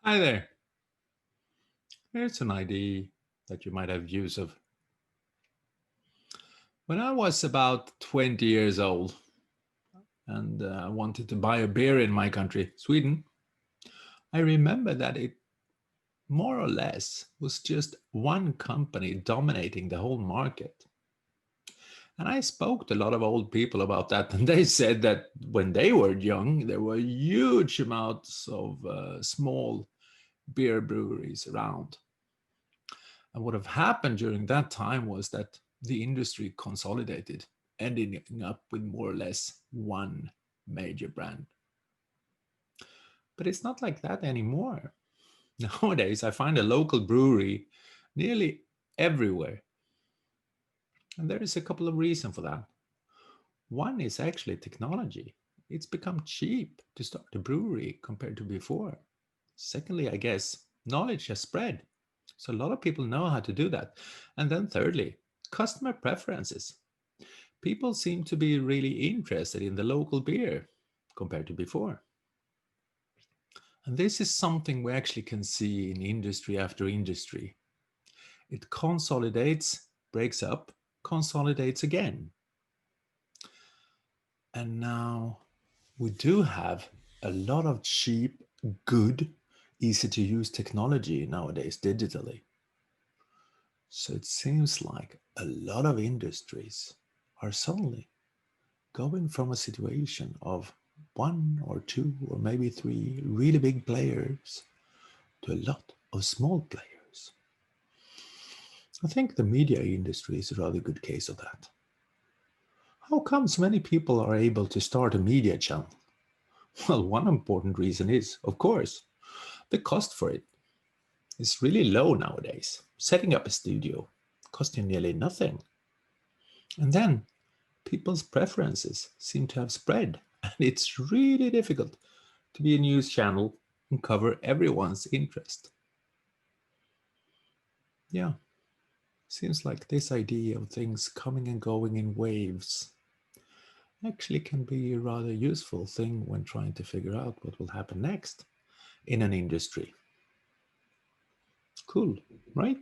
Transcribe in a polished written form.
Hi there. Here's an idea that you might have use of. When I was about 20 years old and I wanted to buy a beer in my country, Sweden, I remember that it more or less was just one company dominating the whole market. And I spoke to a lot of old people about that, and they said that when they were young, there were huge amounts of small beer breweries around. And what have happened during that time was that the industry consolidated, ending up with more or less one major brand. But it's not like that anymore. Nowadays, I find a local brewery nearly everywhere. And there is a couple of reasons for that. One is actually technology. It's become cheap to start a brewery compared to before. Secondly, I guess knowledge has spread. So a lot of people know how to do that. And then thirdly, customer preferences. People seem to be really interested in the local beer compared to before. And this is something we actually can see in industry after industry. It consolidates, breaks up, consolidates again. And now we do have a lot of cheap, good, easy to use technology nowadays digitally. So it seems like a lot of industries are suddenly going from a situation of one or two or maybe three really big players to a lot of small players. I think the media industry is a rather good case of that. How come so many people are able to start a media channel? Well, one important reason is, of course, the cost for it is really low nowadays. Setting up a studio costs you nearly nothing. And then people's preferences seem to have spread, and it's really difficult to be a news channel and cover everyone's interest. Yeah, seems like this idea of things coming and going in waves actually can be a rather useful thing when trying to figure out what will happen next in an industry. Cool, right?